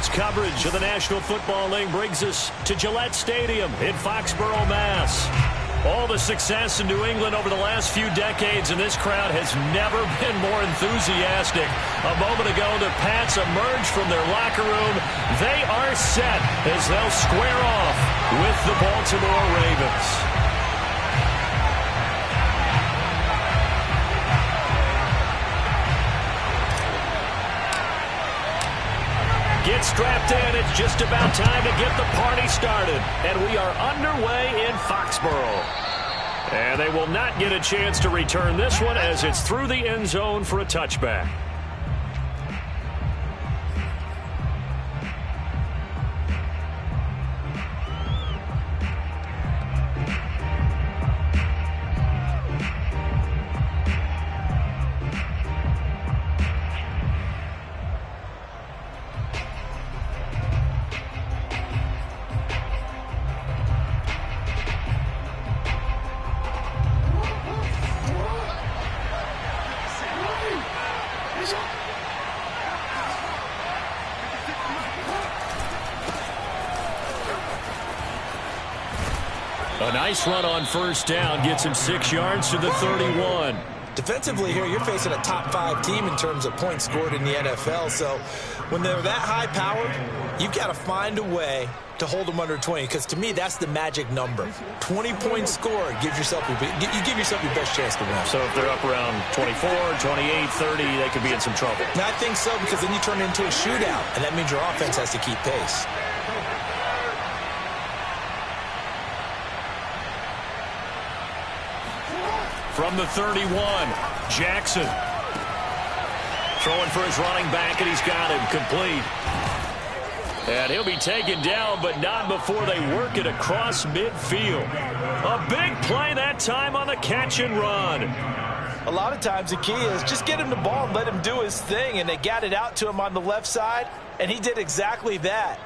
Sports coverage of the National Football League brings us to Gillette Stadium in Foxborough, Mass. All the success in New England over the last few decades, and this crowd has never been more enthusiastic. A moment ago, the Pats emerged from their locker room. They are set as they'll square off with the Baltimore Ravens. Get strapped in. It's just about time to get the party started. And we are underway in Foxborough. And they will not get a chance to return this one as it's through the end zone for a touchback. A nice run on first down gets him 6 yards to the 31. Defensively here, you're facing a top 5 team in terms of points scored in the NFL. So when they're that high powered, you've got to find a way to hold them under 20, because to me, that's the magic number. 20 points scored, you give yourself your best chance to win. So if they're up around 24, 28, 30, they could be in some trouble. And I think so, because then you turn it into a shootout, and that means your offense has to keep pace. From the 31, Jackson. Throwing for his running back, and he's got him complete. And he'll be taken down, but not before they work it across midfield. A big play that time on the catch and run. A lot of times the key is just get him the ball and let him do his thing, and they got it out to him on the left side, and he did exactly that.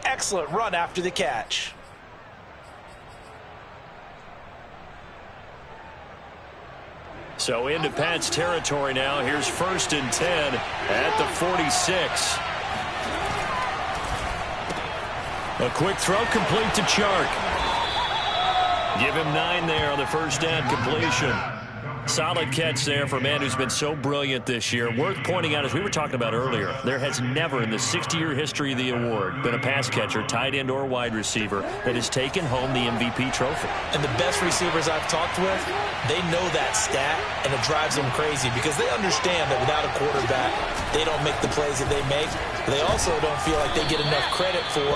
Excellent run after the catch. So into Pats territory now. Here's 1st and 10 at the 46. A quick throw complete to Chark. Give him 9 there on the first down completion. Solid catch there for a man who's been so brilliant this year. Worth pointing out, as we were talking about earlier, there has never in the 60-year history of the award been a pass catcher, tight end, or wide receiver that has taken home the MVP trophy. And the best receivers I've talked with, they know that stat, and it drives them crazy because they understand that without a quarterback, they don't make the plays that they make. They also don't feel like they get enough credit for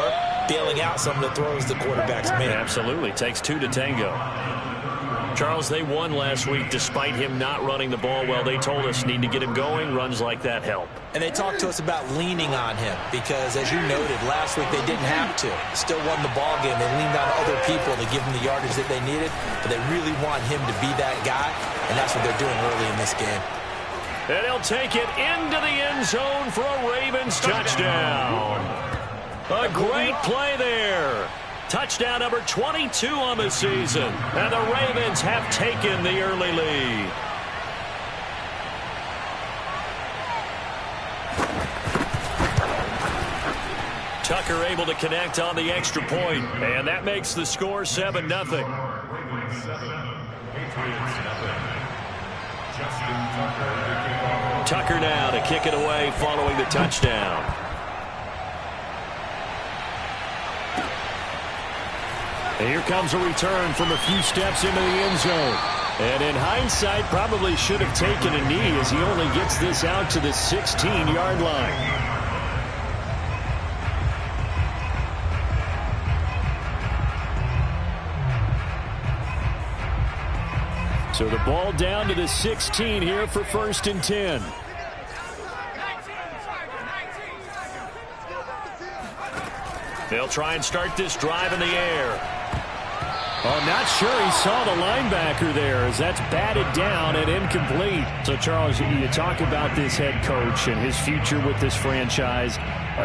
bailing out some of the throws the quarterbacks make. Absolutely. Takes 2 to tango. Charles, they won last week despite him not running the ball well. They told us need to get him going. Runs like that help. And they talked to us about leaning on him because, as you noted, last week they didn't have to. Still won the ball game. They leaned on other people to give them the yardage that they needed, but they really want him to be that guy, and that's what they're doing early in this game. And he'll take it into the end zone for a Ravens touchdown. A great play there. Touchdown number 22 on the season. And the Ravens have taken the early lead. Tucker able to connect on the extra point, and that makes the score 7-0. Tucker now to kick it away following the touchdown. And here comes a return from a few steps into the end zone. And in hindsight, probably should have taken a knee as he only gets this out to the 16-yard line. So the ball down to the 16 here for 1st and 10. They'll try and start this drive in the air. Oh, not sure he saw the linebacker there as that's batted down and incomplete. So, Charles, you talk about this head coach and his future with this franchise.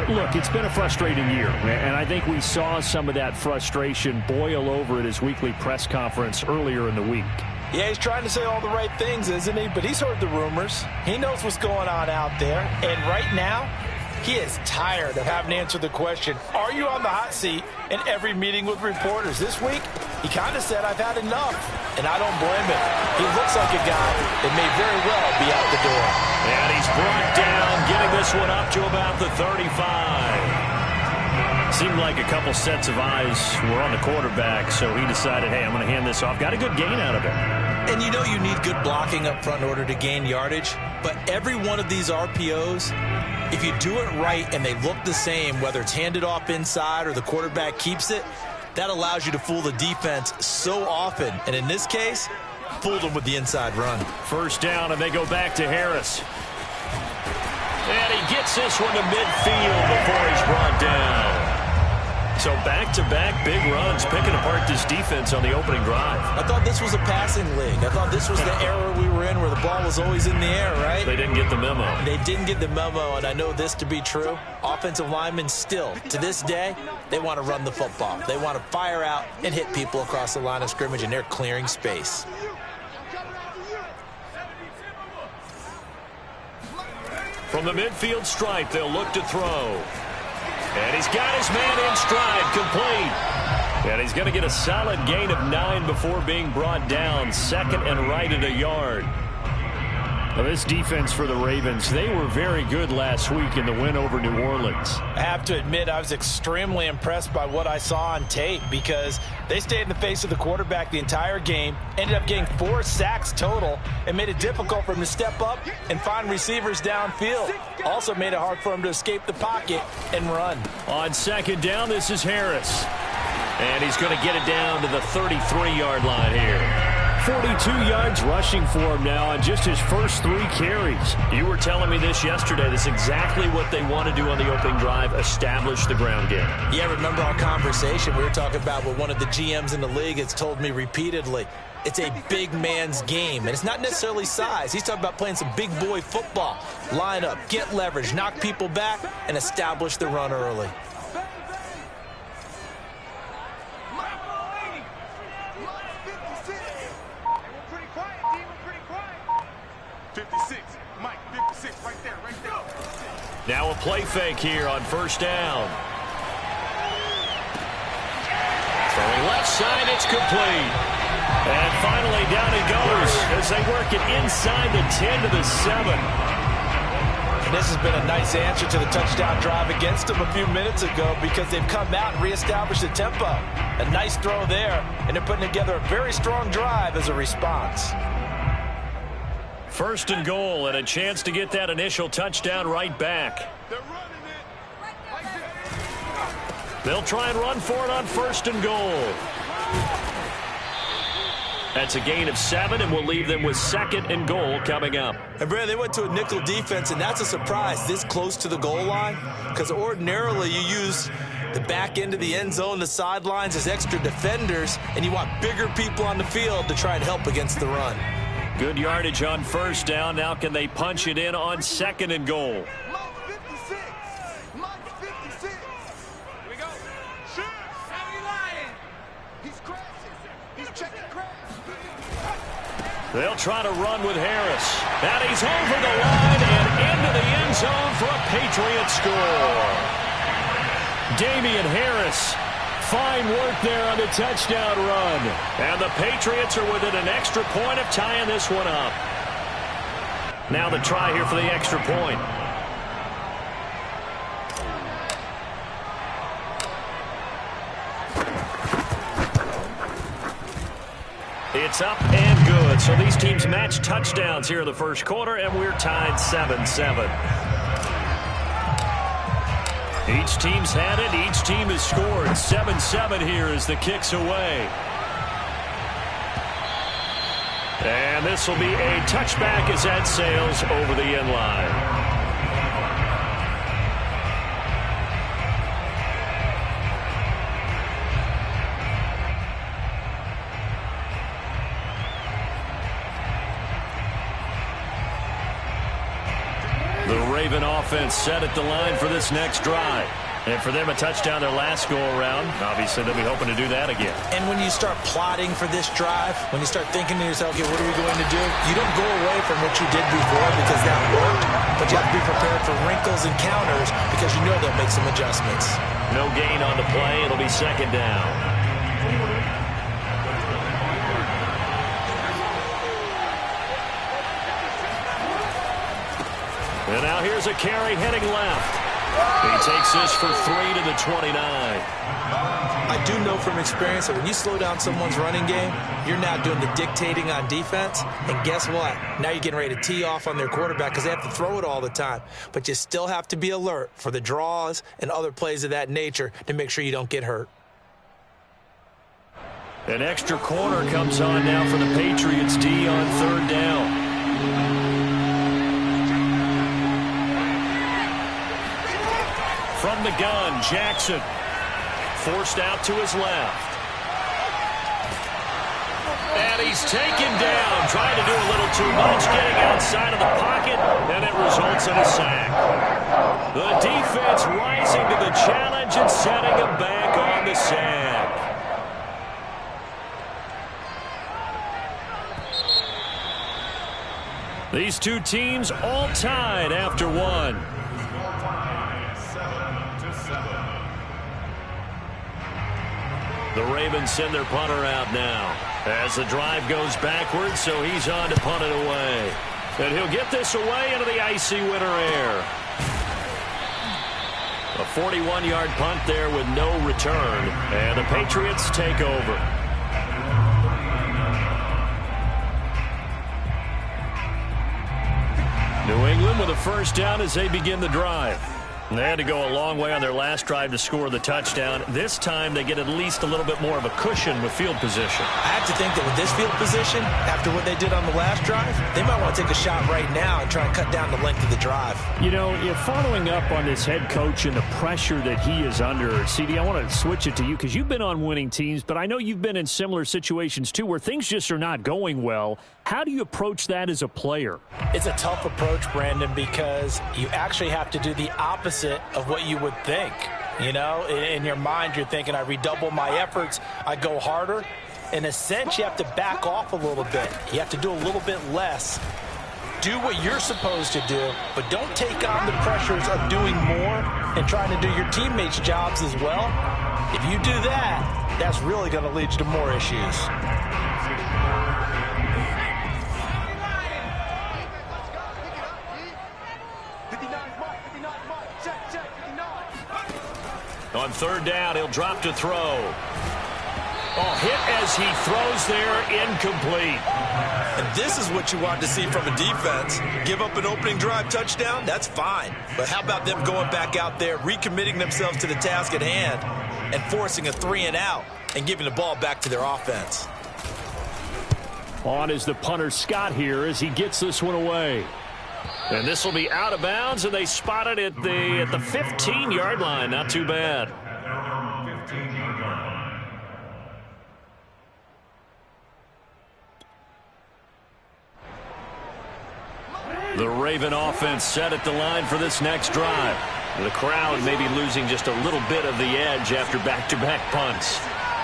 Look, it's been a frustrating year, and I think we saw some of that frustration boil over at his weekly press conference earlier in the week. Yeah, he's trying to say all the right things, isn't he? But he's heard the rumors. He knows what's going on out there. And right now, He is tired of having to answer the question, are you on the hot seat, in every meeting with reporters. This week, he kind of said, I've had enough, and I don't blame him. He looks like a guy that may very well be out the door. And he's brought down, getting this one up to about the 35. Seemed like a couple sets of eyes were on the quarterback, so he decided, hey, I'm going to hand this off. Got a good gain out of it. And you know you need good blocking up front in order to gain yardage, but every one of these RPOs, if you do it right and they look the same, whether it's handed off inside or the quarterback keeps it, that allows you to fool the defense so often. And in this case, fooled them with the inside run. First down, and they go back to Harris. And he gets this one to midfield before he's brought down. So back-to-back big runs, picking apart this defense on the opening drive. I thought this was a passing league. I thought this was the era we were in where the ball was always in the air, right? They didn't get the memo. They didn't get the memo, and I know this to be true. Offensive linemen still, to this day, they want to run the football. They want to fire out and hit people across the line of scrimmage, and they're clearing space. From the midfield stripe, they'll look to throw. And he's got his man in stride, complete. And he's going to get a solid gain of 9 before being brought down. Second and right at a yard. Now this defense for the Ravens, they were very good last week in the win over New Orleans. I have to admit, I was extremely impressed by what I saw on tape because they stayed in the face of the quarterback the entire game, ended up getting 4 sacks total, and made it difficult for him to step up and find receivers downfield. Also made it hard for him to escape the pocket and run. On second down, this is Harris. And he's going to get it down to the 33-yard line here. 42 yards rushing for him now on just his first 3 carries. You were telling me this yesterday. That's exactly what they want to do on the opening drive, establish the ground game. Yeah, remember our conversation we were talking about what one of the GMs in the league has told me repeatedly. It's a big man's game, and it's not necessarily size. He's talking about playing some big boy football. Line up, get leverage, knock people back, and establish the run early. Now a play fake here on first down. Throwing left side, it's complete. And finally down it goes as they work it inside the 10 to the 7. And this has been a nice answer to the touchdown drive against them a few minutes ago because they've come out and reestablished the tempo. A nice throw there, and they're putting together a very strong drive as a response. First and goal, and a chance to get that initial touchdown right back. They'll try and run for it on first and goal. That's a gain of 7, and we'll leave them with second and goal coming up. And, Brad, they went to a nickel defense, and that's a surprise this close to the goal line because ordinarily you use the back end of the end zone, the sidelines as extra defenders, and you want bigger people on the field to try and help against the run. Good yardage on first down. Now can they punch it in on second and goal? They'll try to run with Harris. And he's over the line and into the end zone for a Patriot score. Damian Harris. Fine work there on the touchdown run. And the Patriots are within an extra point of tying this one up. Now the try here for the extra point. It's up and good. So these teams match touchdowns here in the first quarter, and we're tied 7-7. Each team's had it. Each team has scored. 7-7 here as the kick's away. And this will be a touchback as that sails over the end line. The Raven offense set at the line for this next drive. And for them, a touchdown their last go-around. Obviously, they'll be hoping to do that again. And when you start plotting for this drive, when you start thinking to yourself, okay, what are we going to do? You don't go away from what you did before because that worked, but you have to be prepared for wrinkles and counters because you know they'll make some adjustments. No gain on the play. It'll be second down. And now here's a carry heading left. He takes this for 3 to the 29. I do know from experience that when you slow down someone's running game, you're now doing the dictating on defense. And guess what? Now you're getting ready to tee off on their quarterback because they have to throw it all the time. But you still have to be alert for the draws and other plays of that nature to make sure you don't get hurt. An extra corner comes on now for the Patriots D on third down. From the gun, Jackson forced out to his left. And he's taken down, trying to do a little too much, getting outside of the pocket, and it results in a sack. The defense rising to the challenge and setting him back on the sack. These two teams all tied after one. The Ravens send their punter out now as the drive goes backwards, so he's on to punt it away. And he'll get this away into the icy winter air. A 41-yard punt there with no return, and the Patriots take over. New England with a first down as they begin the drive. They had to go a long way on their last drive to score the touchdown. This time they get at least a little bit more of a cushion with field position. I have to think that with this field position, after what they did on the last drive, they might want to take a shot right now and try and cut down the length of the drive. You know, following up on this head coach and the pressure that he is under, CD, I want to switch it to you because you've been on winning teams, but I know you've been in similar situations too where things just are not going well. How do you approach that as a player? It's a tough approach, Brandon, because you actually have to do the opposite of what you would think. You know, in your mind, you're thinking, I redouble my efforts, I go harder. In a sense, you have to back off a little bit. You have to do a little bit less. Do what you're supposed to do, but don't take on the pressures of doing more and trying to do your teammates' jobs as well. If you do that, that's really going to lead you to more issues. On third down, he'll drop to throw. Oh, hit as he throws there, incomplete. And this is what you want to see from a defense. Give up an opening drive touchdown, that's fine. But how about them going back out there, recommitting themselves to the task at hand, and forcing a 3-and-out and giving the ball back to their offense. On is the punter Scott here as he gets this one away. And this will be out of bounds, and they spot it at the 15-yard line. Not too bad. The Raven offense set at the line for this next drive. The crowd may be losing just a little bit of the edge after back-to-back punts.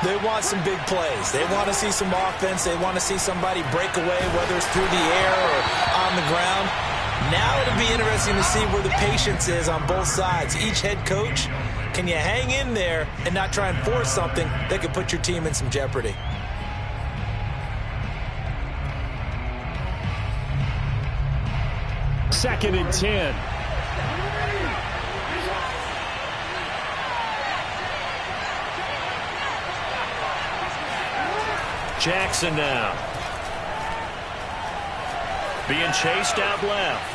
They want some big plays. They want to see some offense. They want to see somebody break away, whether it's through the air or on the ground. Now it'll be interesting to see where the patience is on both sides. Each head coach, can you hang in there and not try and force something that could put your team in some jeopardy? Second and 10. Jackson now. Being chased out left.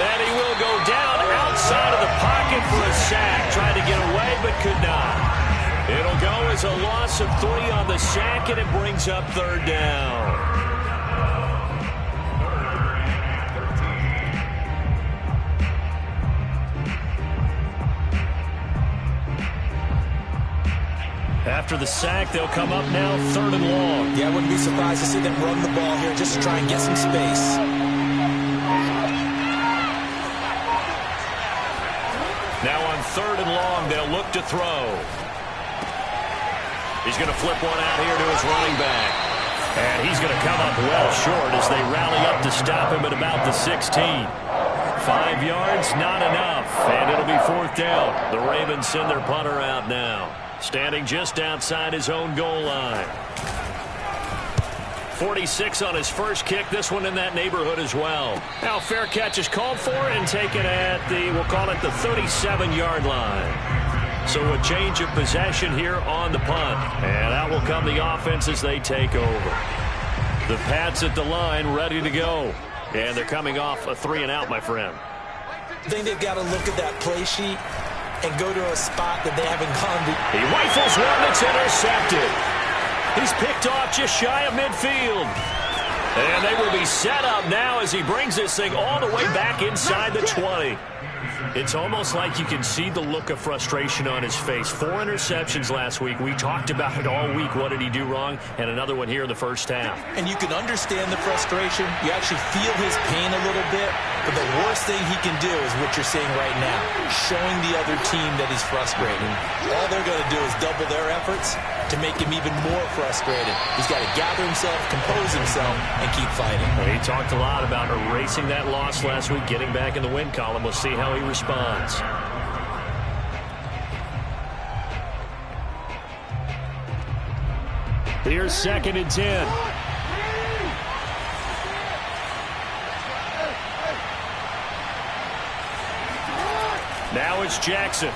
And he will go down outside of the pocket for a sack. Tried to get away, but could not. It'll go as a loss of 3 on the sack, and it brings up third down. After the sack, they'll come up now third and long. Yeah, I wouldn't be surprised to see them run the ball here just to try and get some space. Now on 3rd and long. They'll look to throw. He's going to flip one out here to his running back. And he's going to come up well short as they rally up to stop him at about the 16. 5 yards, not enough. And it'll be 4th down. The Ravens send their punter out now, standing just outside his own goal line. 46 on his first kick. This one in that neighborhood as well. Now fair catch is called for and taken at the, we'll call it the 37-yard line. So a change of possession here on the punt. And out will come the offense as they take over. The Pats at the line ready to go. And they're coming off a 3-and-out, my friend. I think they've got to look at that play sheet and go to a spot that they haven't gone to. He rifles one that's intercepted. He's picked off just shy of midfield. And they will be set up now as he brings this thing all the way back inside the 20. It's almost like you can see the look of frustration on his face. 4 interceptions last week. We talked about it all week. What did he do wrong? And another one here in the first half. And you can understand the frustration. You actually feel his pain a little bit. But the worst thing he can do is what you're seeing right now, showing the other team that he's frustrated. All they're going to do is double their efforts to make him even more frustrated. He's got to gather himself, compose himself, and keep fighting. Well, he talked a lot about erasing that loss last week, getting back in the win column. We'll see how he responds. Here's 2nd and 10. Now it's Jackson.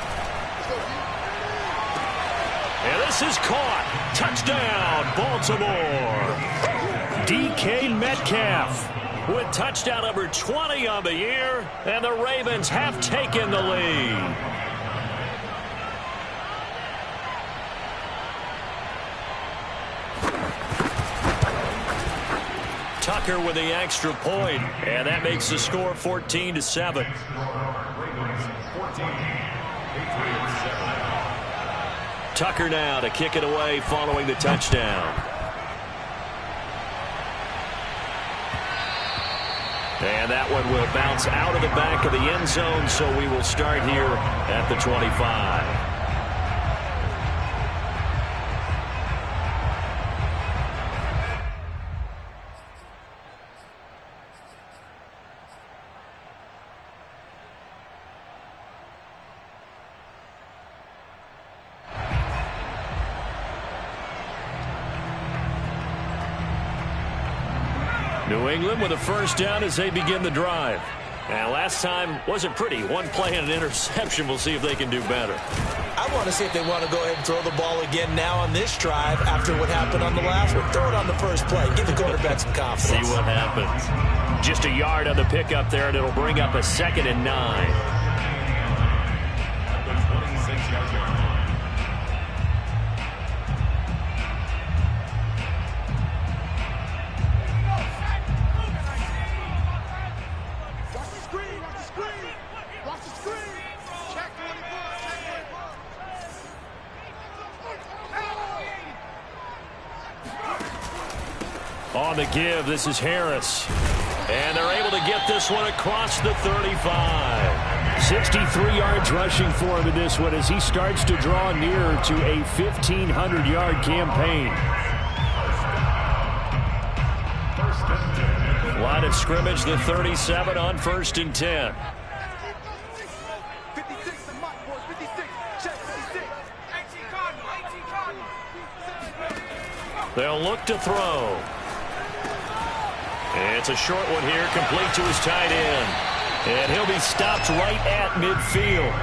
And this is caught. Touchdown, Baltimore. DK Metcalf with touchdown number 20 on the year. And the Ravens have taken the lead. Tucker with the extra point, and that makes the score 14-7. Tucker now to kick it away following the touchdown. And that one will bounce out of the back of the end zone, so we will start here at the 25. New England with a first down as they begin the drive. And last time wasn't pretty. One play and an interception. We'll see if they can do better. I want to see if they want to go ahead and throw the ball again now on this drive after what happened on the last one. Throw it on the first play. Give the quarterback some confidence. See what happens. Just a yard on the pickup there, and it'll bring up a 2nd and 9. On the give, this is Harris. And they're able to get this one across the 35. 63 yards rushing for him in this one as he starts to draw nearer to a 1,500-yard campaign. Line of scrimmage, the 37 on 1st and 10. They'll look to throw. It's a short one here, complete to his tight end. And he'll be stopped right at midfield.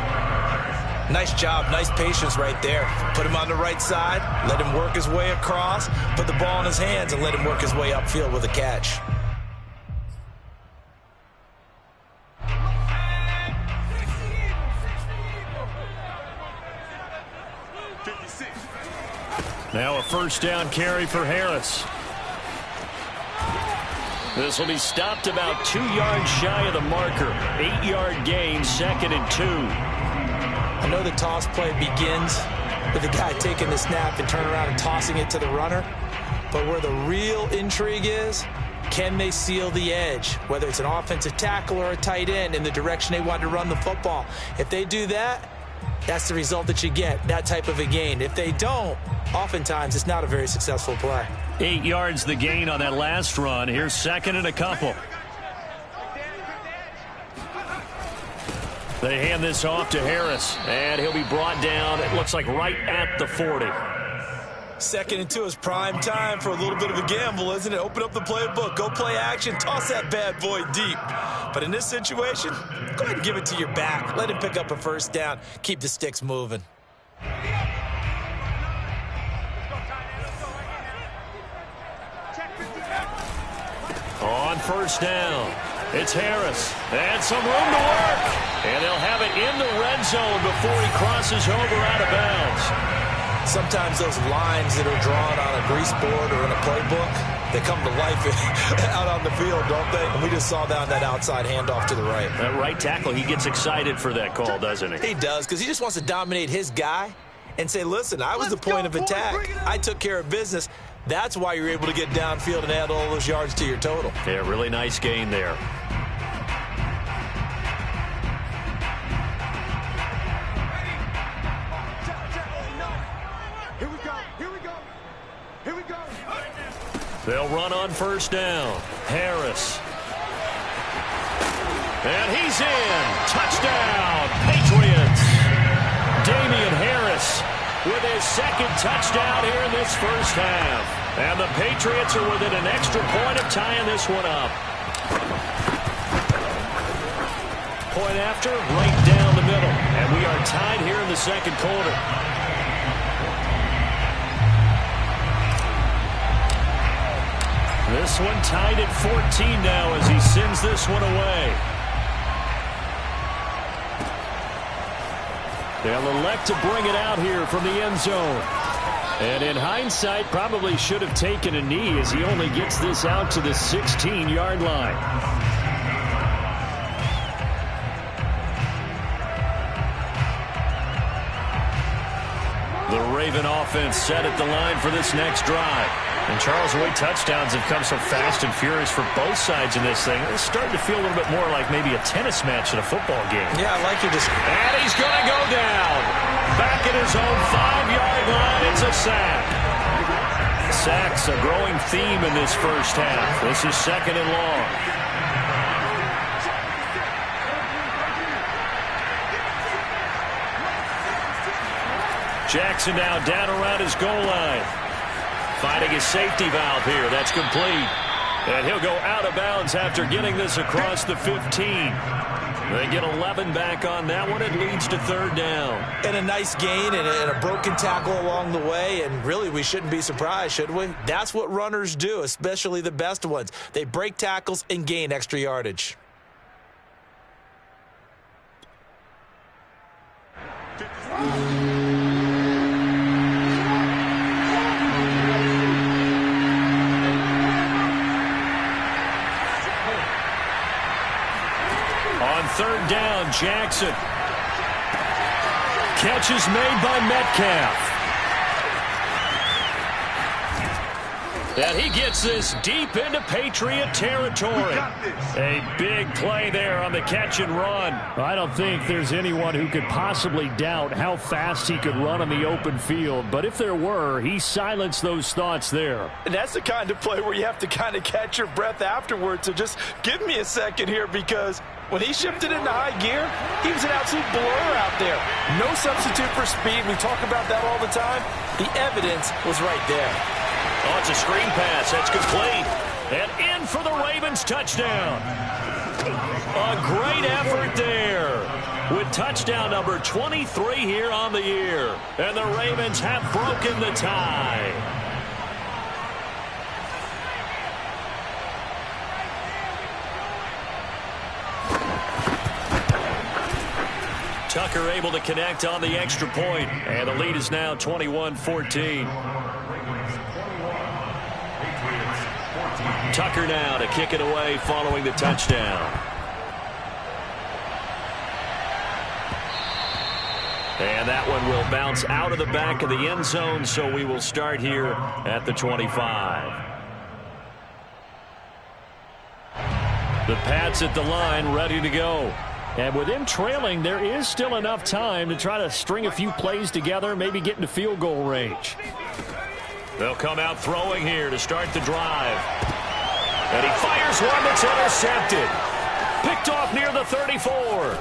Nice job, nice patience right there. Put him on the right side, let him work his way across, put the ball in his hands, and let him work his way upfield with a catch. Now a first down carry for Harris. This will be stopped about 2 yards shy of the marker. 8-yard gain, 2nd and 2. I know the toss play begins with the guy taking the snap and turning around and tossing it to the runner. But where the real intrigue is, can they seal the edge? Whether it's an offensive tackle or a tight end in the direction they want to run the football. If they do that, that's the result that you get, that type of a gain. If they don't, oftentimes it's not a very successful play. 8 yards the gain on that last run. Here's second and a couple. They hand this off to Harris, and he'll be brought down, it looks like right at the 40. Second and 2 is prime time for a little bit of a gamble, isn't it? Open up the playbook, go play action, toss that bad boy deep. But in this situation, go ahead and give it to your back. Let him pick up a first down. Keep the sticks moving. On first down, it's Harris. And some room to work. And they'll have it in the red zone before he crosses over out of bounds. Sometimes those lines that are drawn on a grease board or in a playbook, they come to life out on the field, don't they? And we just saw that outside handoff to the right. That right tackle, he gets excited for that call, doesn't he? He does, because he just wants to dominate his guy and say, listen, I was the point of attack. I took care of business. That's why you're able to get downfield and add all those yards to your total. Yeah, really nice gain there. They'll run on first down. Harris. And he's in. Touchdown, Patriots. Damian Harris with his second touchdown here in this first half. And the Patriots are within an extra point of tying this one up. Point after, right down the middle. And we are tied here in the second quarter. This one tied at 14 now as he sends this one away. They'll elect to bring it out here from the end zone. And in hindsight, probably should have taken a knee as he only gets this out to the 16-yard line. The Raven offense set at the line for this next drive. And Charles, the way touchdowns have come so fast and furious for both sides in this thing, it's starting to feel a little bit more like maybe a tennis match in a football game. Yeah, I like your description. And he's going to go down. Back at his own 5-yard line, it's a sack. Sacks a growing theme in this first half. This is second and long. Jackson now down around his goal line. Finding his safety valve here. That's complete. And he'll go out of bounds after getting this across the 15. They get 11 back on that one. It leads to third down. And a nice gain and a broken tackle along the way. And really, we shouldn't be surprised, should we? That's what runners do, especially the best ones. They break tackles and gain extra yardage. On third down, Jackson. Catch is made by Metcalf. And he gets this deep into Patriot territory. A big play there on the catch and run. I don't think there's anyone who could possibly doubt how fast he could run on the open field. But if there were, he silenced those thoughts there. And that's the kind of play where you have to kind of catch your breath afterwards. So just give me a second here, because when he shifted into high gear, he was an absolute blur out there. No substitute for speed. We talk about that all the time. The evidence was right there. Oh, it's a screen pass. That's complete. And in for the Ravens touchdown. A great effort there with touchdown number 23 here on the year. And the Ravens have broken the tie. Tucker able to connect on the extra point. And the lead is now 21-14. Tucker now to kick it away following the touchdown. And that one will bounce out of the back of the end zone, so we will start here at the 25. The Pats at the line, ready to go. And with him trailing, there is still enough time to try to string a few plays together, maybe get into field goal range. They'll come out throwing here to start the drive. And he fires one that's intercepted. Picked off near the 34.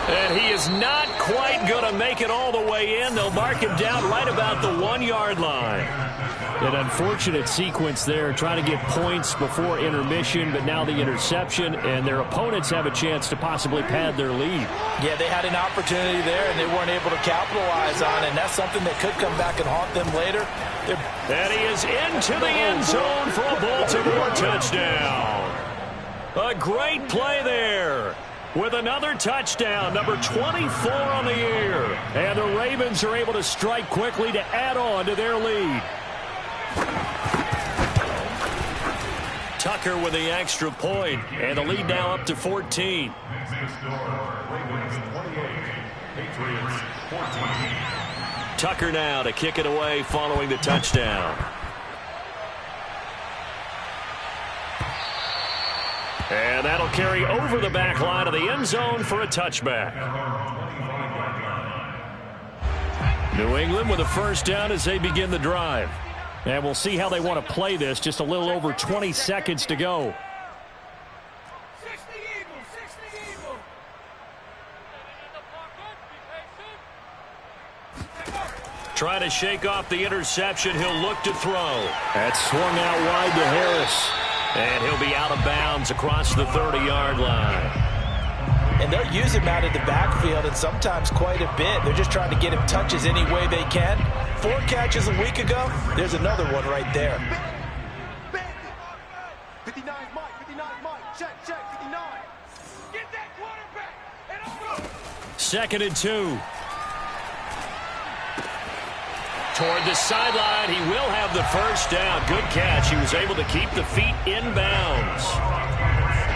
And he is not quite going to make it all the way in. They'll mark him down right about the 1-yard line. An unfortunate sequence there, trying to get points before intermission, but now the interception, and their opponents have a chance to possibly pad their lead. Yeah, they had an opportunity there, and they weren't able to capitalize on it, and that's something that could come back and haunt them later. And he is into the end zone for a Baltimore touchdown. A great play there. With another touchdown, number 24 on the year. And the Ravens are able to strike quickly to add on to their lead. Tucker with the extra point, and the lead now up to 14. Tucker now to kick it away following the touchdown. And that'll carry over the back line of the end zone for a touchback. New England with a first down as they begin the drive. And we'll see how they want to play this. Just a little over 20 seconds to go. Trying to shake off the interception. He'll look to throw. That's swung out wide to Harris. And he'll be out of bounds across the 30-yard line. And they'll use him out of the backfield, and sometimes quite a bit. They're just trying to get him touches any way they can. 4 catches a week ago. There's another one right there. 59 Mike, 59 Mike. Check, 59. Get that quarterback. And 2nd and 2. Toward the sideline, he will have the first down. Good catch. He was able to keep the feet in bounds.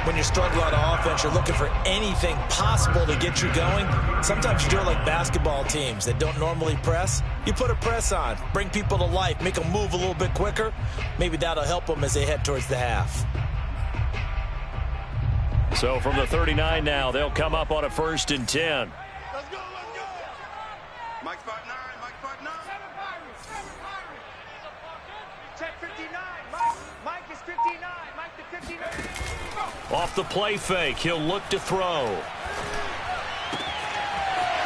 When you're struggling on offense, you're looking for anything possible to get you going. Sometimes you do it like basketball teams that don't normally press. You put a press on, bring people to life, make them move a little bit quicker. Maybe that'll help them as they head towards the half. So from the 39 now, they'll come up on a 1st and 10. let's go. Mike spot 9, Mike spot 9. Check 59. Mike is 59. Mike the 59. Off the play fake, he'll look to throw.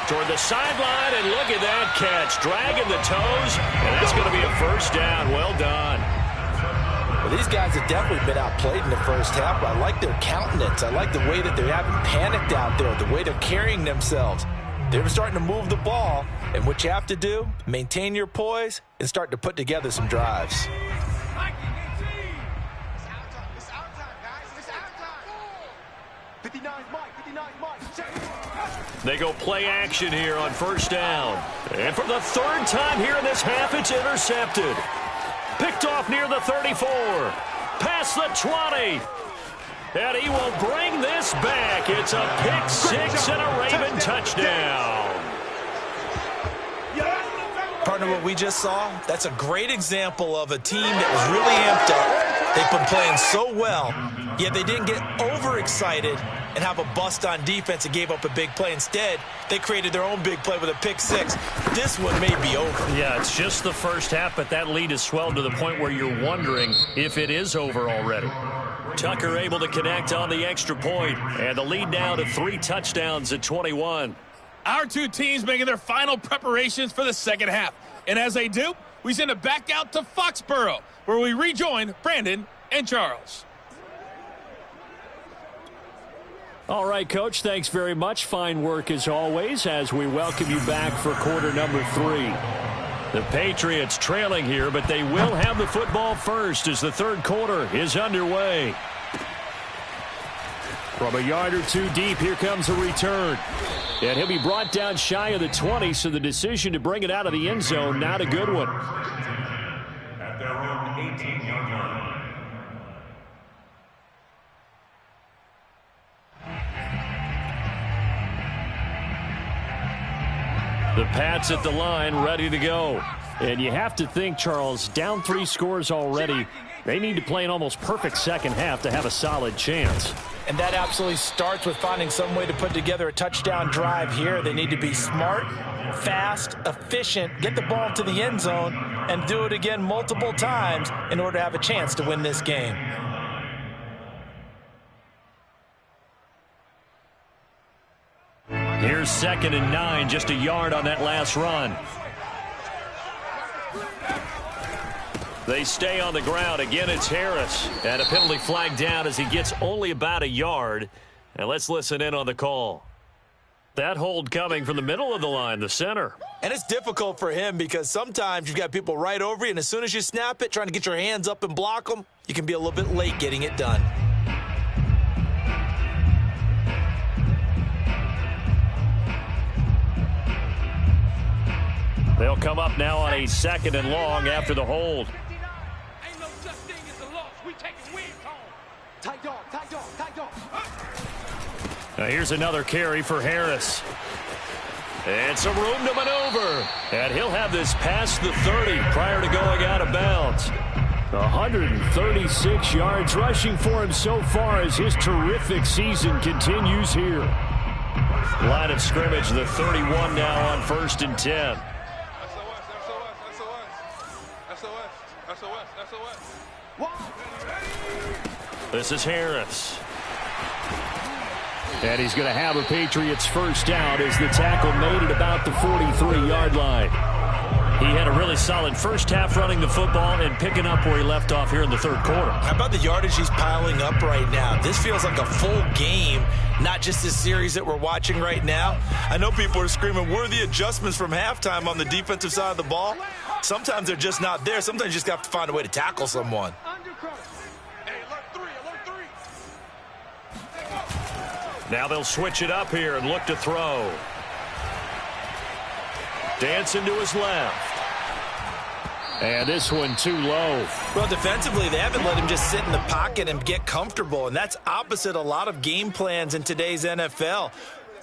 Toward the sideline, and look at that catch. Dragging the toes, and that's going to be a first down. Well done. Well, these guys have definitely been outplayed in the first half, but I like their countenance. I like the way that they haven't panicked out there, the way they're carrying themselves. They're starting to move the ball, and what you have to do, maintain your poise and start to put together some drives. They go play action here on 1st down. And for the 3rd time here in this half, it's intercepted. Picked off near the 34. Past the 20. And he will bring this back. It's a pick 6 and a Raven touchdown. Partner, what we just saw, that's a great example of a team that was really amped up. They've been playing so well, yet they didn't get overexcited and have a bust on defense and gave up a big play. Instead, they created their own big play with a pick 6. This one may be over. Yeah, it's just the first half, but that lead has swelled to the point where you're wondering if it is over already. Tucker able to connect on the extra point, and the lead now to 3 touchdowns at 21. Our 2 teams making their final preparations for the second half. And as they do, we send it back out to Foxborough, where we rejoin Brandon and Charles. All right, Coach, thanks very much. Fine work as always as we welcome you back for quarter number 3. The Patriots trailing here, but they will have the football first as the 3rd quarter is underway. From a yard or 2 deep, here comes a return. And he'll be brought down shy of the 20, so the decision to bring it out of the end zone, not a good one. At their own 18-yard line. The Pats at the line, ready to go. And you have to think, Charles, down 3 scores already. They need to play an almost perfect second half to have a solid chance. And that absolutely starts with finding some way to put together a touchdown drive here. They need to be smart, fast, efficient, get the ball to the end zone, and do it again multiple times in order to have a chance to win this game. Here's 2nd and 9, just a yard on that last run. They stay on the ground. Again, it's Harris. And a penalty flag down as he gets only about a yard. And let's listen in on the call. That hold coming from the middle of the line, the center. And it's difficult for him because sometimes you've got people right over you, and as soon as you snap it, trying to get your hands up and block them, you can be a little bit late getting it done. They'll come up now on a 2nd and long after the hold. Ain't no such thing as a loss. We taking wins home. Tight dog, tight dog, tight dog. Now here's another carry for Harris. And some room to maneuver. And he'll have this past the 30 prior to going out of bounds. 136 yards rushing for him so far as his terrific season continues here. Line of scrimmage, the 31 now on 1st and 10. This is Harris. And he's going to have a Patriots first down as the tackle made it about the 43-yard line. He had a really solid first half running the football and picking up where he left off here in the 3rd quarter. How about the yardage he's piling up right now? This feels like a full game, not just this series that we're watching right now. I know people are screaming, where are the adjustments from halftime on the defensive side of the ball? Sometimes they're just not there. Sometimes you just have to find a way to tackle someone. Now they'll switch it up here and look to throw. Dancing to his left. And this one too low. Well, defensively, they haven't let him just sit in the pocket and get comfortable, and that's opposite a lot of game plans in today's NFL.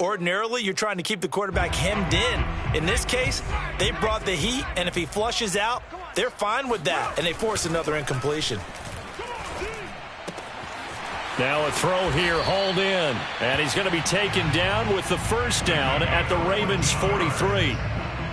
Ordinarily, you're trying to keep the quarterback hemmed in. In this case, they brought the heat, and if he flushes out, they're fine with that, and they force another incompletion. Now a throw here, hauled in. And he's going to be taken down with the first down at the Ravens 43.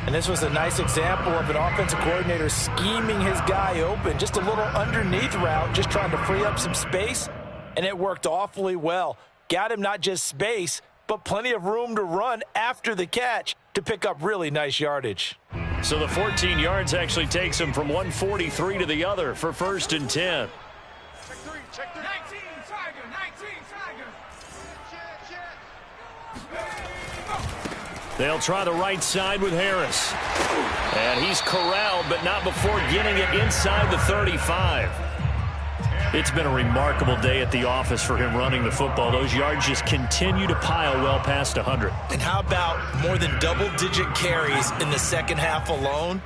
And this was a nice example of an offensive coordinator scheming his guy open. Just a little underneath route, just trying to free up some space. And it worked awfully well. Got him not just space, but plenty of room to run after the catch to pick up really nice yardage. So the 14 yards actually takes him from 143 to the other for 1st and 10. Check three, check three. 19, Tiger, 19, Tiger. They'll try the right side with Harris. And he's corralled, but not before getting it inside the 35. It's been a remarkable day at the office for him running the football. Those yards just continue to pile well past 100. And how about more than double-digit carries in the second half alone?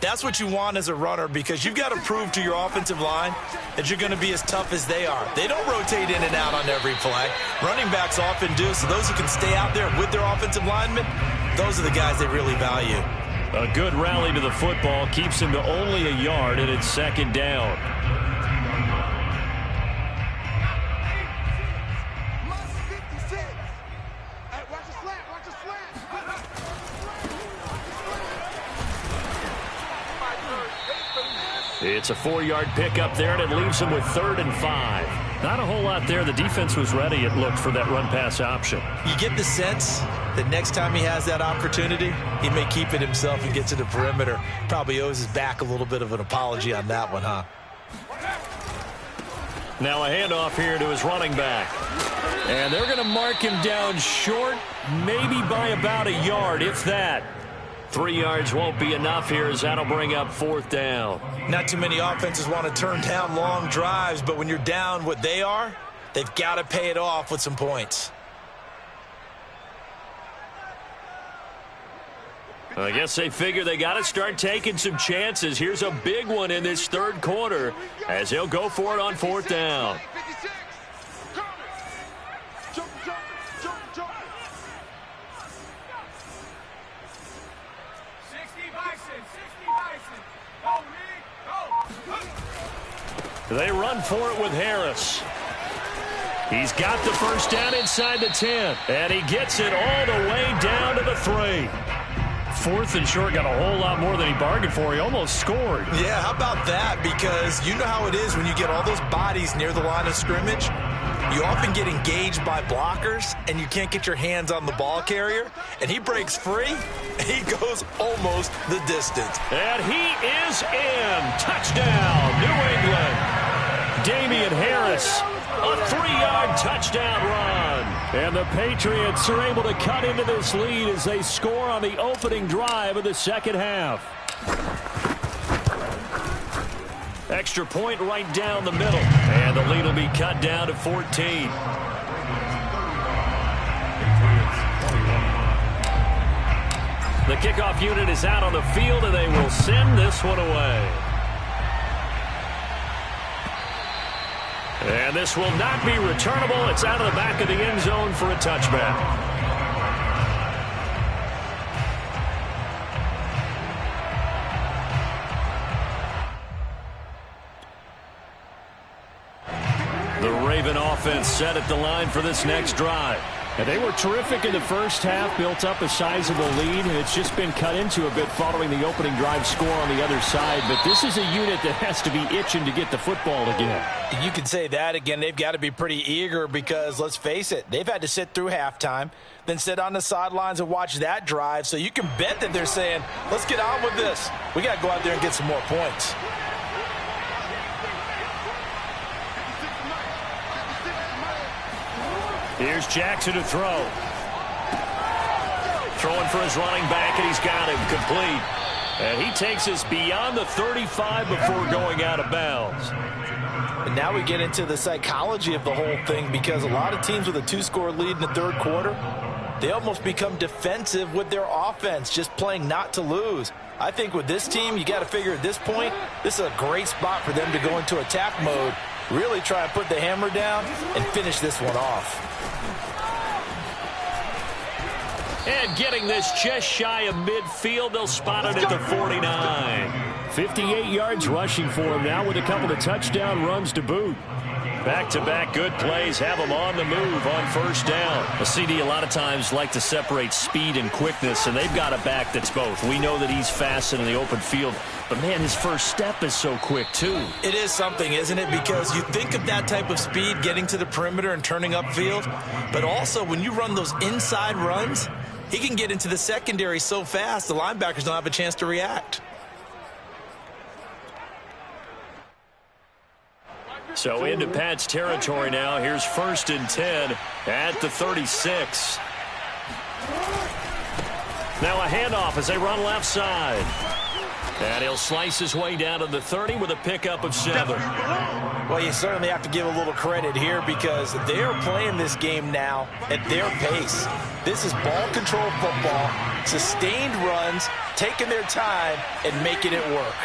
That's what you want as a runner, because you've got to prove to your offensive line that you're going to be as tough as they are. They don't rotate in and out on every play. Running backs often do, so those who can stay out there with their offensive linemen, those are the guys they really value. A good rally to the football keeps him to only a yard, and it's 2nd down. It's a 4-yard pickup there, and it leaves him with 3rd and 5. Not a whole lot there. The defense was ready, it looked, for that run-pass option. You get the sense that next time he has that opportunity, he may keep it himself and get to the perimeter. Probably owes his back a little bit of an apology on that one, huh? Now a handoff here to his running back. And they're going to mark him down short, maybe by about a yard, if that. 3 yards won't be enough here, as that'll bring up 4th down. Not too many offenses want to turn down long drives, but when you're down what they are, they've got to pay it off with some points. I guess they figure they got to start taking some chances. Here's a big one in this 3rd quarter as he'll go for it on 4th down. They run for it with Harris. He's got the first down inside the 10, and he gets it all the way down to the 3. 4th and short, got a whole lot more than he bargained for. He almost scored. Yeah, how about that? Because you know how it is when you get all those bodies near the line of scrimmage. You often get engaged by blockers, and you can't get your hands on the ball carrier. And he breaks free, and he goes almost the distance. And he is in. Touchdown, New England. Damian Harris, a 3-yard touchdown run. And the Patriots are able to cut into this lead as they score on the opening drive of the second half. Extra point right down the middle. And the lead will be cut down to 14. The kickoff unit is out on the field, and they will send this one away. And this will not be returnable. It's out of the back of the end zone for a touchback. The Raven offense set at the line for this next drive. And they were terrific in the first half, built up a sizable lead, and it's just been cut into a bit following the opening drive score on the other side. But this is a unit that has to be itching to get the football again. You can say that again. They've got to be pretty eager because, let's face it, they've had to sit through halftime, then sit on the sidelines and watch that drive. So you can bet that they're saying, let's get on with this. We got to go out there and get some more points. Here's Jackson to throw. Throwing for his running back, and he's got him complete. And he takes us beyond the 35 before going out of bounds. And now we get into the psychology of the whole thing, because a lot of teams with a 2-score lead in the third quarter, they almost become defensive with their offense, just playing not to lose. I think with this team, you got to figure at this point, this is a great spot for them to go into attack mode, really try and put the hammer down and finish this one off. And getting this just shy of midfield, they'll spot it at the 49. 58 yards rushing for him now with a couple of touchdown runs to boot. Back-to-back good plays have them on the move on first down. A CD a lot of times like to separate speed and quickness, and they've got a back that's both. We know that he's fast in the open field, but, man, his first step is so quick, too. It is something, isn't it? Because you think of that type of speed getting to the perimeter and turning upfield, but also when you run those inside runs, he can get into the secondary so fast the linebackers don't have a chance to react. So into Pat's territory now. Here's 1st and 10 at the 36. Now a handoff as they run left side. And he'll slice his way down to the 30 with a pickup of 7. Well, you certainly have to give a little credit here because they're playing this game now at their pace. This is ball control football, sustained runs, taking their time and making it work.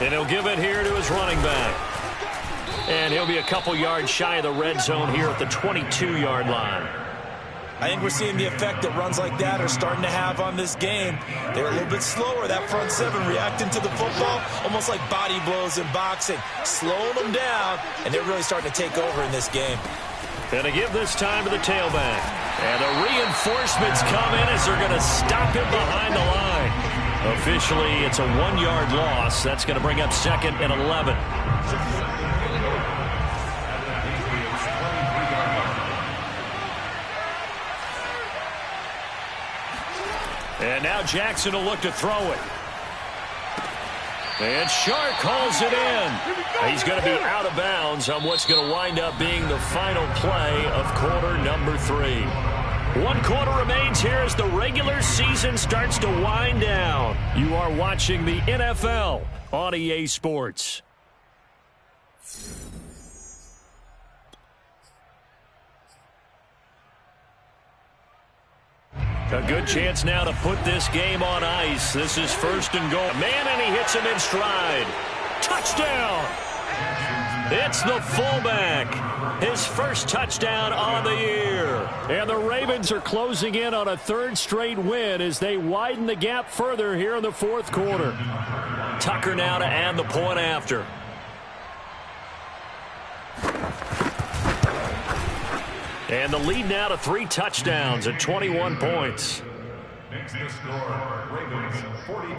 And he'll give it here to his running back. And he'll be a couple yards shy of the red zone here at the 22-yard line. I think we're seeing the effect that runs like that are starting to have on this game. They're a little bit slower, that front seven, reacting to the football, almost like body blows in boxing, slowing them down, and they're really starting to take over in this game. And to give this time to the tailback. And the reinforcements come in as they're going to stop him behind the line. Officially, it's a 1-yard loss. That's going to bring up 2nd and 11. And now Jackson will look to throw it. And Shark calls it in. He's going to be out of bounds on what's going to wind up being the final play of quarter number 3. 1 quarter remains here as the regular season starts to wind down. You are watching the NFL on EA Sports. A good chance now to put this game on ice. This is 1st and goal. Man, and he hits him in stride. Touchdown! It's the fullback. His first touchdown on the year. And the Ravens are closing in on a 3rd straight win as they widen the gap further here in the 4th quarter. Tucker now to add the point after. And the lead now to 3 touchdowns at 21 points. Next to score, Ravens 42,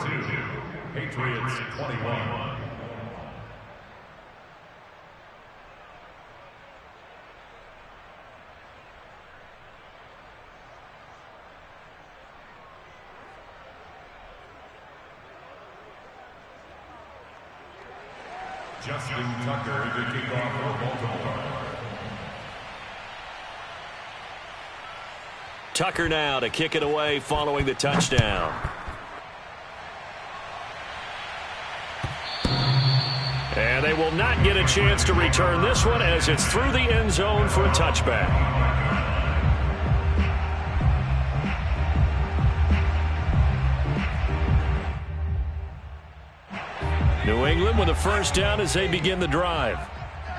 Patriots 21. Justin Tucker to kick off for Baltimore. Tucker now to kick it away following the touchdown. And they will not get a chance to return this one as it's through the end zone for a touchback. New England with a first down as they begin the drive.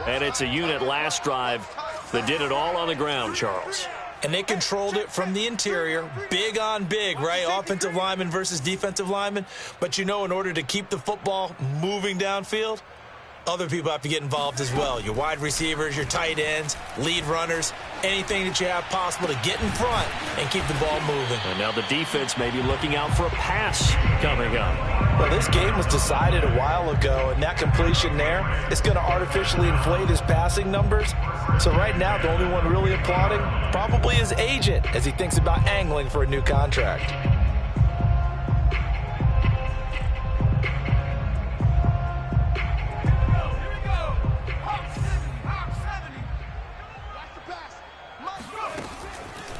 And it's a unit last drive that did it all on the ground, Charles. And they controlled it from the interior, big on big, right? Offensive lineman versus defensive lineman. But, you know, in order to keep the football moving downfield, other people have to get involved as well. Your wide receivers, your tight ends, lead runners, anything that you have possible to get in front and keep the ball moving. And now the defense may be looking out for a pass coming up. Well, this game was decided a while ago, and that completion there is going to artificially inflate his passing numbers. So right now, the only one really applauding probably his agent as he thinks about angling for a new contract.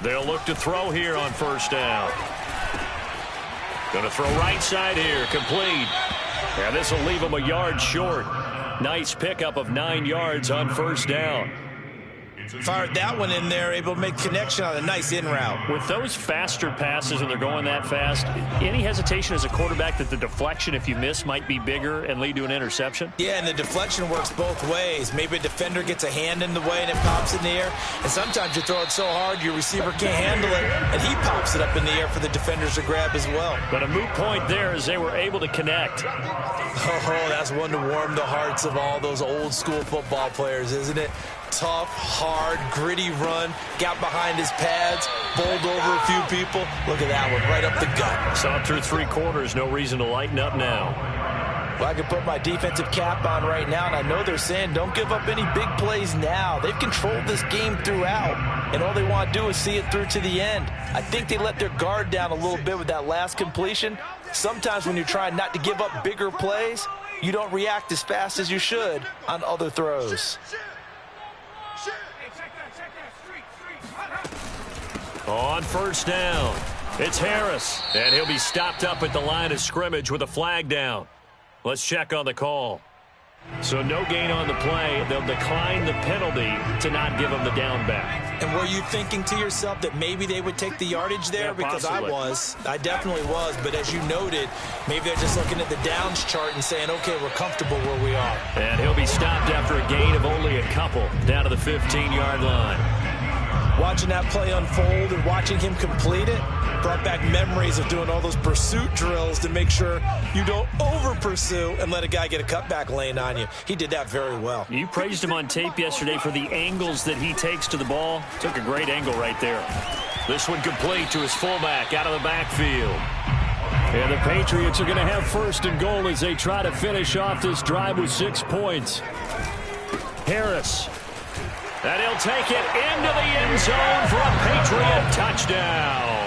They'll look to throw here on first down. Going to throw right side here, complete. And this will leave him a yard short. Nice pickup of 9 yards on first down. Fired that one in there, able to make connection on a nice in route. With those faster passes and they're going that fast, any hesitation as a quarterback that the deflection, if you miss, might be bigger and lead to an interception? Yeah, and the deflection works both ways. Maybe a defender gets a hand in the way and it pops in the air. And sometimes you throw it so hard your receiver can't handle it, and he pops it up in the air for the defenders to grab as well. But a moot point there as they were able to connect. Oh, that's one to warm the hearts of all those old school football players, isn't it? Tough, hard, gritty run, got behind his pads, bowled over a few people. Look at that one, right up the gut. Saw it through 3 quarters, no reason to lighten up now. Well, I can put my defensive cap on right now, and I know they're saying don't give up any big plays now. They've controlled this game throughout, and all they want to do is see it through to the end. I think they let their guard down a little bit with that last completion. Sometimes when you're trying not to give up bigger plays, you don't react as fast as you should on other throws. On first down, it's Harris, and he'll be stopped up at the line of scrimmage with a flag down. Let's check on the call. So no gain on the play. They'll decline the penalty to not give him the down back. And were you thinking to yourself that maybe they would take the yardage there? Yeah, because possibly. I definitely was. But as you noted, maybe they're just looking at the downs chart and saying, okay, we're comfortable where we are. And he'll be stopped after a gain of only a couple down to the 15-yard line. Watching that play unfold and watching him complete it brought back memories of doing all those pursuit drills to make sure you don't over-pursue and let a guy get a cutback lane on you. He did that very well. You praised him on tape yesterday for the angles that he takes to the ball. Took a great angle right there. This one complete to his fullback out of the backfield. And the Patriots are going to have first and goal as they try to finish off this drive with 6 points. Harris. And he'll take it into the end zone for a Patriot touchdown.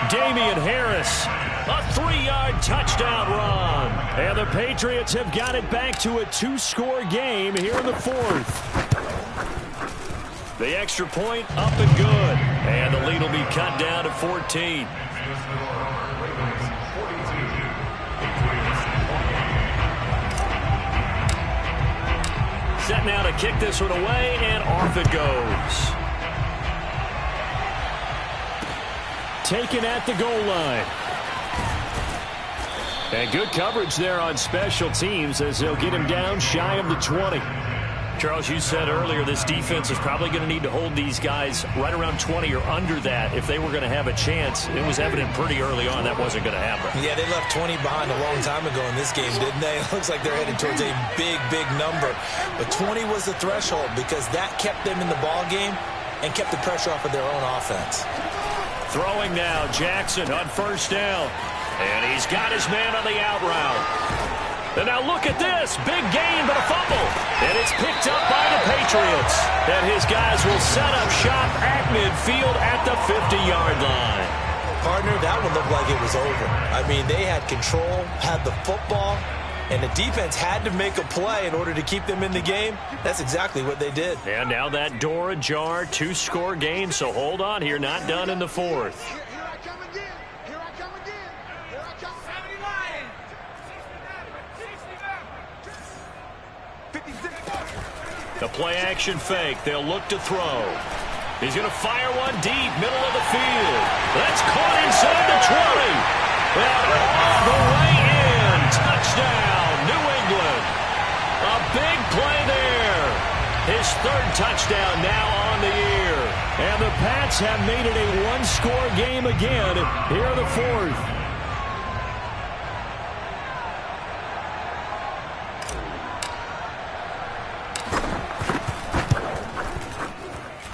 Damian Harris, a 3-yard touchdown run. And the Patriots have got it back to a 2-score game here in the 4th. The extra point up and good. And the lead will be cut down to 14. Set now to kick this one away, and off it goes. Taken at the goal line. And good coverage there on special teams as they'll get him down shy of the 20. Charles, you said earlier this defense is probably going to need to hold these guys right around 20 or under that if they were going to have a chance. It was evident pretty early on that wasn't going to happen. Yeah, they left 20 behind a long time ago in this game, didn't they? It looks like they're headed towards a big, big number. But 20 was the threshold because that kept them in the ball game and kept the pressure off of their own offense. Throwing now, Jackson on first down. And he's got his man on the out route. And now look at this. Big gain, but a fumble. And it's picked up by the Patriots. And his guys will set up shop at midfield at the 50-yard line. Partner, that one looked like it was over. I mean, they had control, had the football, and the defense had to make a play in order to keep them in the game. That's exactly what they did. And now that door ajar, 2-score game. So hold on here, not done in the fourth. The play-action fake. They'll look to throw. He's going to fire one deep, middle of the field. That's caught inside the 20. And all the way in. Touchdown, New England. A big play there. His third touchdown now on the year. And the Pats have made it a one-score game again here in the fourth.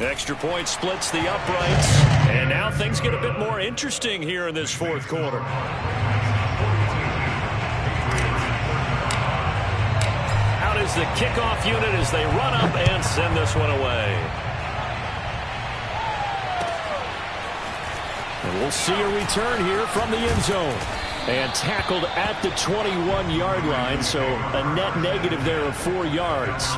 Extra point splits the uprights. And now things get a bit more interesting here in this fourth quarter. Out is the kickoff unit as they run up and send this one away. And we'll see a return here from the end zone. And tackled at the 21-yard line, so a net negative there of 4 yards.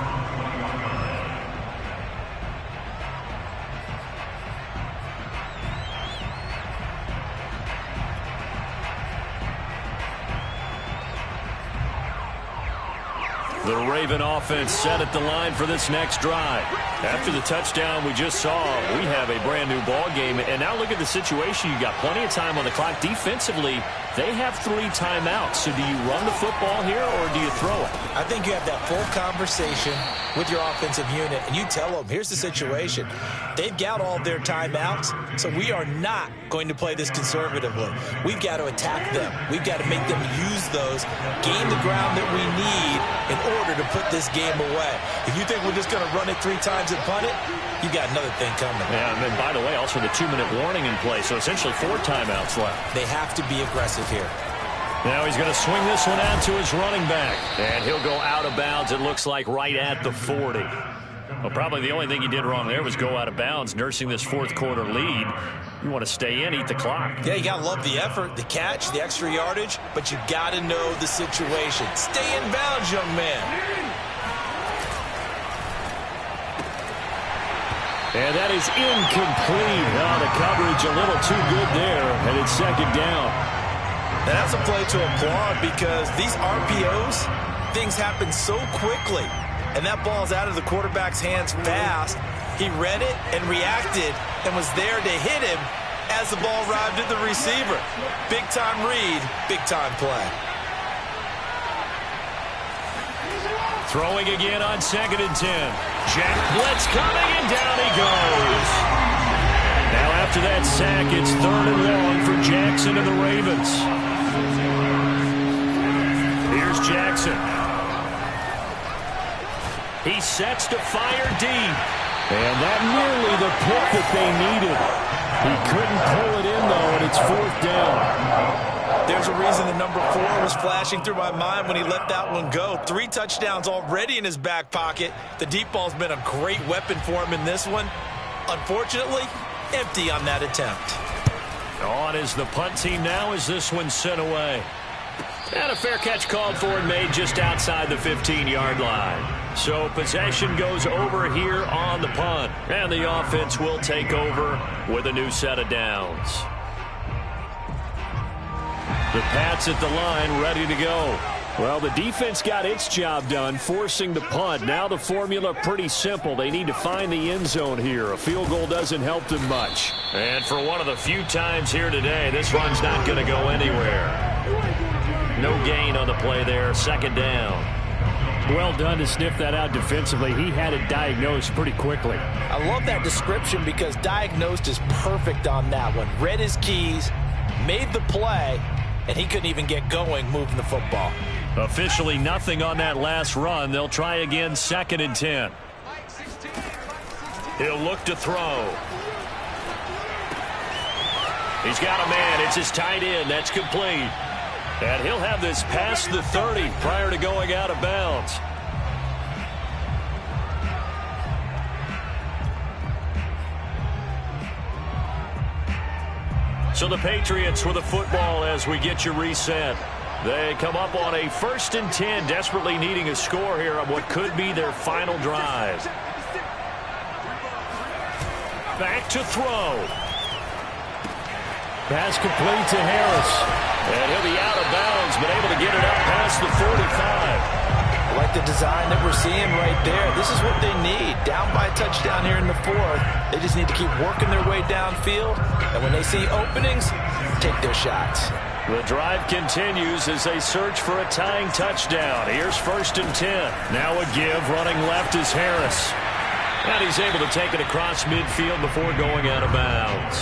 The Raven offense set at the line for this next drive. After the touchdown we just saw, we have a brand-new ball game. And now look at the situation. You got plenty of time on the clock. Defensively, they have 3 timeouts. So do you run the football here or do you throw it? I think you have that full conversation with your offensive unit, and you tell them, here's the situation. They've got all their timeouts, so we are not going to play this conservatively. We've got to attack them. We've got to make them use those, gain the ground that we need in order to put this game away. If you think we're just going to run it 3 times and punt it, you got another thing coming. Yeah, and then, by the way, also the 2-minute warning in play, so essentially 4 timeouts left. They have to be aggressive here. Now he's going to swing this one out to his running back. And he'll go out of bounds, it looks like, right at the 40. Well, probably the only thing he did wrong there was go out of bounds, nursing this fourth quarter lead. You want to stay in, eat the clock. Yeah, you got to love the effort, the catch, the extra yardage, but you got to know the situation. Stay in bounds, young man. And that is incomplete. Oh, the coverage a little too good there, and it's second down. And that's a play to applaud because these RPOs, things happen so quickly. And that ball's out of the quarterback's hands fast. He read it and reacted and was there to hit him as the ball arrived at the receiver. Big-time read, big-time play. Throwing again on 2nd and 10. Jack blitz coming, and down he goes. Now after that sack, it's 3rd and long for Jackson and the Ravens. Here's Jackson. He sets to fire deep. And that nearly the pick that they needed. He couldn't pull it in, though, and it's 4th down. There's a reason the number 4 was flashing through my mind when he let that one go. 3 touchdowns already in his back pocket. The deep ball's been a great weapon for him in this one. Unfortunately, empty on that attempt. On is the punt team now as this one's sent away. And a fair catch called for and made just outside the 15-yard line. So possession goes over here on the punt. And the offense will take over with a new set of downs. The Pats at the line ready to go. Well, the defense got its job done, forcing the punt. Now the formula pretty simple. They need to find the end zone here. A field goal doesn't help them much. And for one of the few times here today, this run's not going to go anywhere. No gain on the play there. 2nd down. Well done to sniff that out defensively. He had it diagnosed pretty quickly. I love that description because diagnosed is perfect on that one. Read his keys, made the play, and he couldn't even get going moving the football. Officially nothing on that last run. They'll try again, 2nd and 10. He'll look to throw. He's got a man. It's his tight end. That's complete. And he'll have this past the 30 prior to going out of bounds. So the Patriots with the football as we get you reset. They come up on a 1st and 10, desperately needing a score here on what could be their final drive. Back to throw. Pass complete to Harris. And he'll be out of bounds, but able to get it up past the 45. I like the design that we're seeing right there. This is what they need. Down by a touchdown here in the 4th. They just need to keep working their way downfield. And when they see openings, take their shots. The drive continues as they search for a tying touchdown. Here's 1st and 10. Now a give. Running left is Harris. And he's able to take it across midfield before going out of bounds.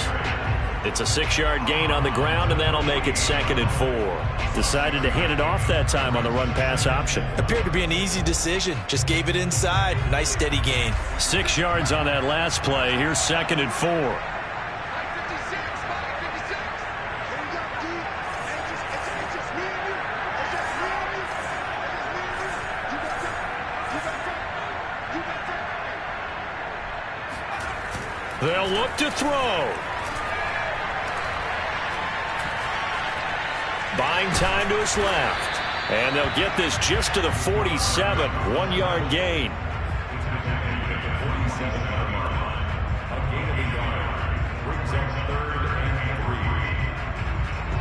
It's a 6-yard gain on the ground, and that'll make it 2nd and 4. Decided to hand it off that time on the run-pass option. Appeared to be an easy decision. Just gave it inside. Nice steady gain. 6 yards on that last play. Here's 2nd and 4. They'll look to throw. Buying time to his left. And they'll get this just to the 47. 1-yard gain.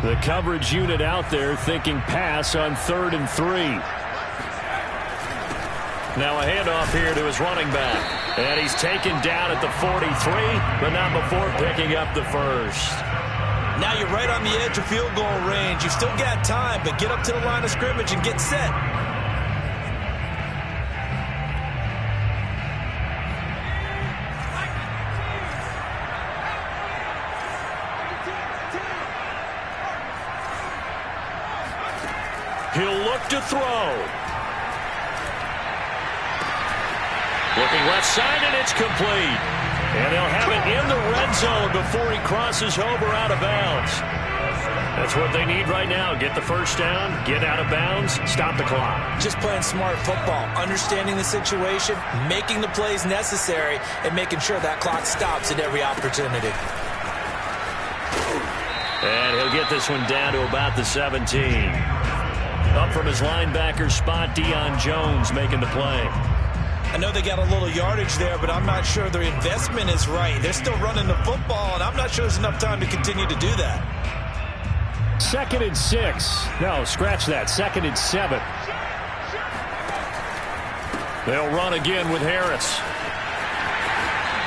The coverage unit out there thinking pass on 3rd and 3. Now a handoff here to his running back. And he's taken down at the 43, but not before picking up the first. Now you're right on the edge of field goal range. You've still got time, but get up to the line of scrimmage and get set. He'll look to throw. Looking left side, and it's complete. And they'll have it in the red zone before he crosses over out of bounds. That's what they need right now. Get the first down, get out of bounds, stop the clock. Just playing smart football, understanding the situation, making the plays necessary, and making sure that clock stops at every opportunity. And he'll get this one down to about the 17. Up from his linebacker spot, Deion Jones making the play. I know they got a little yardage there, but I'm not sure their investment is right. They're still running the football, and I'm not sure there's enough time to continue to do that. 2nd and 6. No, scratch that. 2nd and 7. They'll run again with Harris.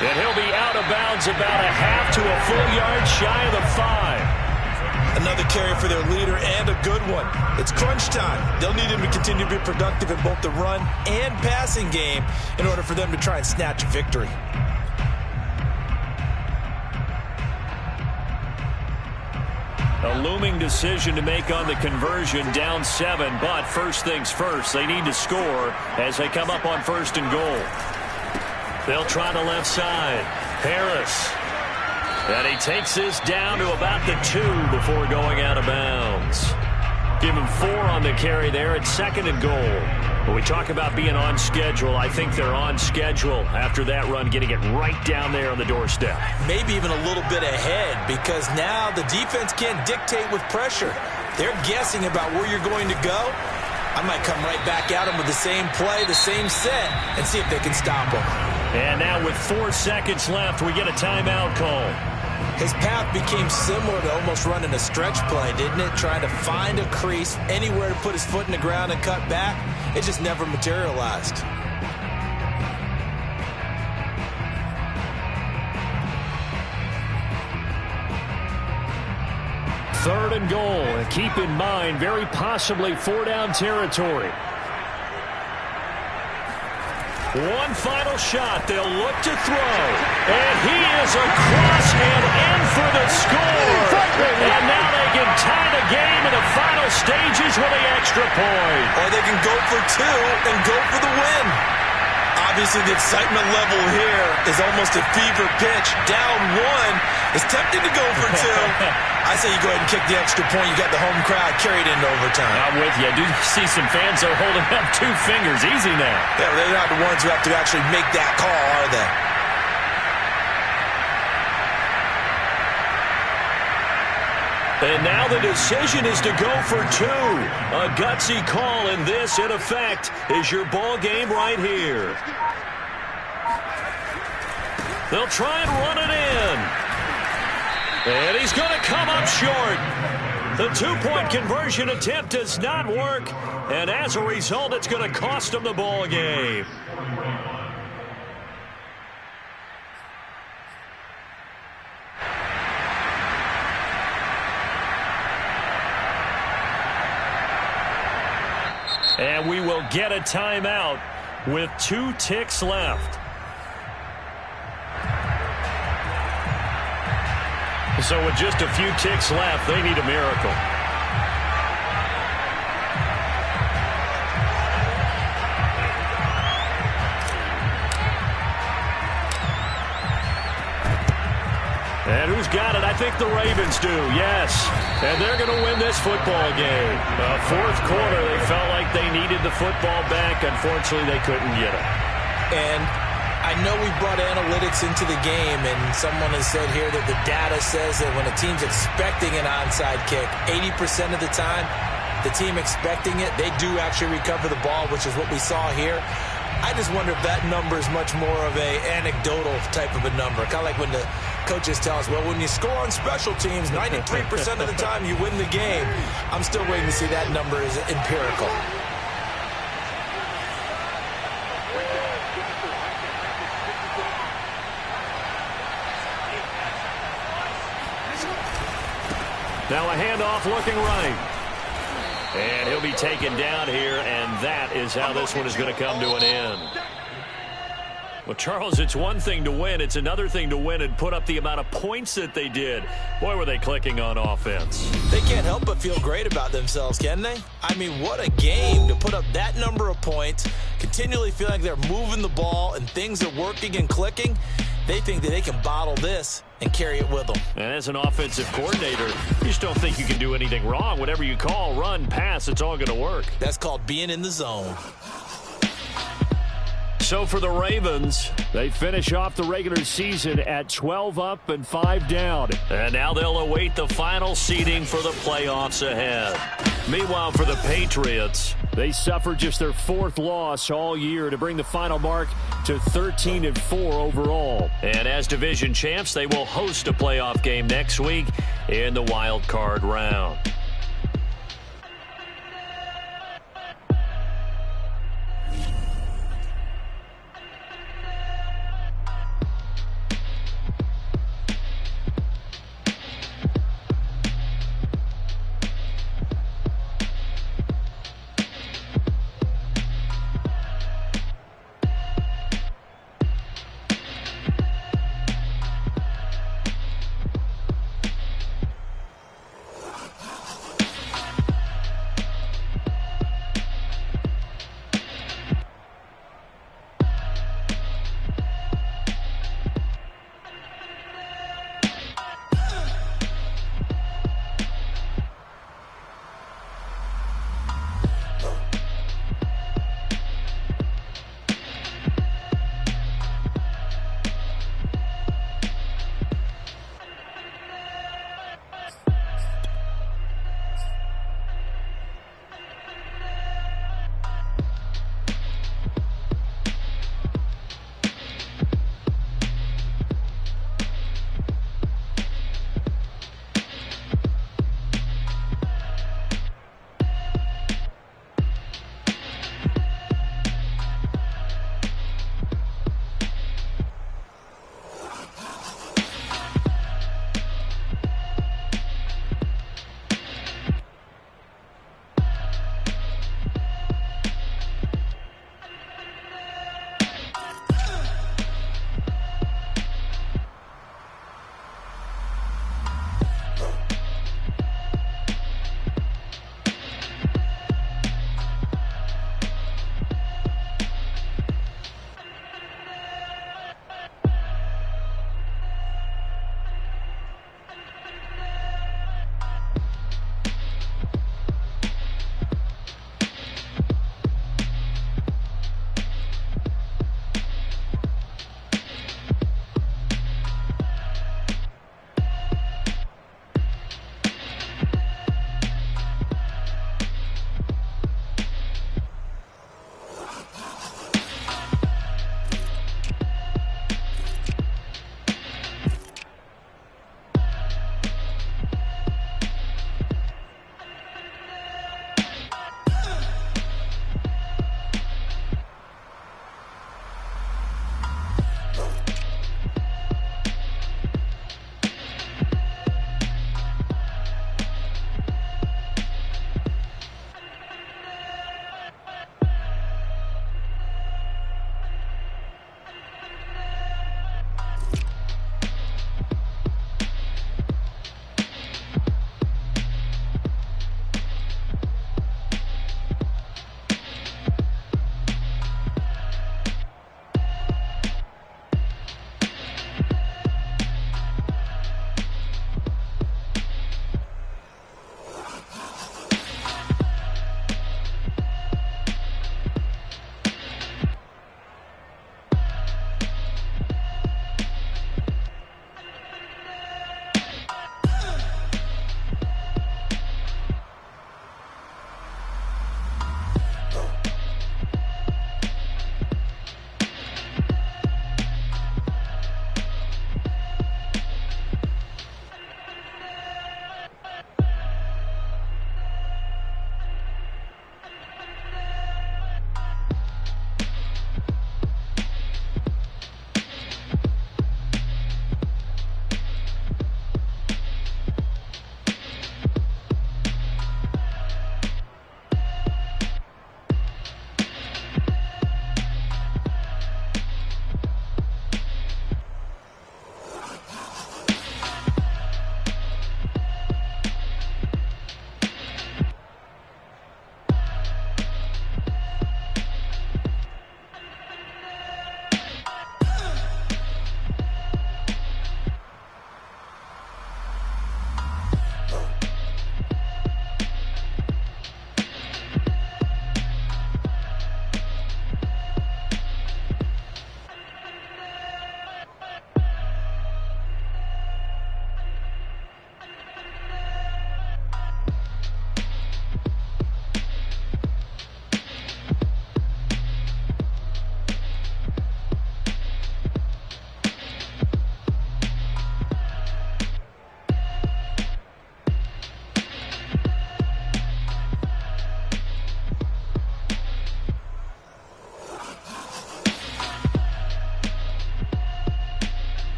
And he'll be out of bounds about a half to a full yard shy of the 5. Another carry for their leader and a good one. It's crunch time. They'll need him to continue to be productive in both the run and passing game in order for them to try and snatch a victory. A looming decision to make on the conversion, down 7, but first things first, they need to score as they come up on 1st and goal. They'll try the left side. Harris. And he takes this down to about the 2 before going out of bounds. Give him 4 on the carry there at 2nd and goal. When we talk about being on schedule, I think they're on schedule after that run, getting it right down there on the doorstep. Maybe even a little bit ahead, because now the defense can't dictate with pressure. They're guessing about where you're going to go. I might come right back at them with the same play, the same set, and see if they can stop them. And now with 4 seconds left, we get a timeout call. His path became similar to almost running a stretch play, didn't it? Trying to find a crease, anywhere to put his foot in the ground and cut back. It just never materialized. Third and goal. And keep in mind, very possibly 4-down territory. One final shot. They'll look to throw. And he is across and in for the score. And now they can tie the game in the final stages with the extra point. Or they can go for two and go for the win. Obviously, the excitement level here is almost a fever pitch. Down one. It's tempting to go for two. I say you go ahead and kick the extra point. You got the home crowd carried into overtime. I'm with you. I do see some fans are holding up 2 fingers. Easy now. Yeah, they're not the ones who have to actually make that call, are they? And now the decision is to go for two. A gutsy call, and this, in effect, is your ball game right here. They'll try and run it in. And he's going to come up short. The 2-point conversion attempt does not work. And as a result, it's going to cost him the ball game. And we will get a timeout with 2 ticks left. So with just a few ticks left, they need a miracle. And who's got it? I think the Ravens do, yes. And they're going to win this football game. Fourth quarter, they felt like they needed the football back. Unfortunately, they couldn't get it. And I know we brought analytics into the game, and someone has said here that the data says that when a team's expecting an onside kick, 80% of the time, the team expecting it, they do actually recover the ball, which is what we saw here. I just wonder if that number is much more of a anecdotal type of a number. Kind of like when the coaches tell us, well, when you score on special teams, 93% of the time you win the game. I'm still waiting to see that number is empirical. Now a handoff looking right. And he'll be taken down here, and that is how this one is going to come to an end. Well, Charles, it's one thing to win. It's another thing to win and put up the amount of points that they did. Boy, were they clicking on offense. They can't help but feel great about themselves, can they? I mean, what a game to put up that number of points, continually feeling like they're moving the ball and things are working and clicking. They think that they can bottle this and carry it with them. And as an offensive coordinator, you just don't think you can do anything wrong. Whatever you call, run, pass, it's all going to work. That's called being in the zone. So for the Ravens, they finish off the regular season at 12 up and 5 down. And now they'll await the final seeding for the playoffs ahead. Meanwhile, for the Patriots, they suffered just their 4th loss all year to bring the final mark to 13-4 overall. And as division champs, they will host a playoff game next week in the wild card round.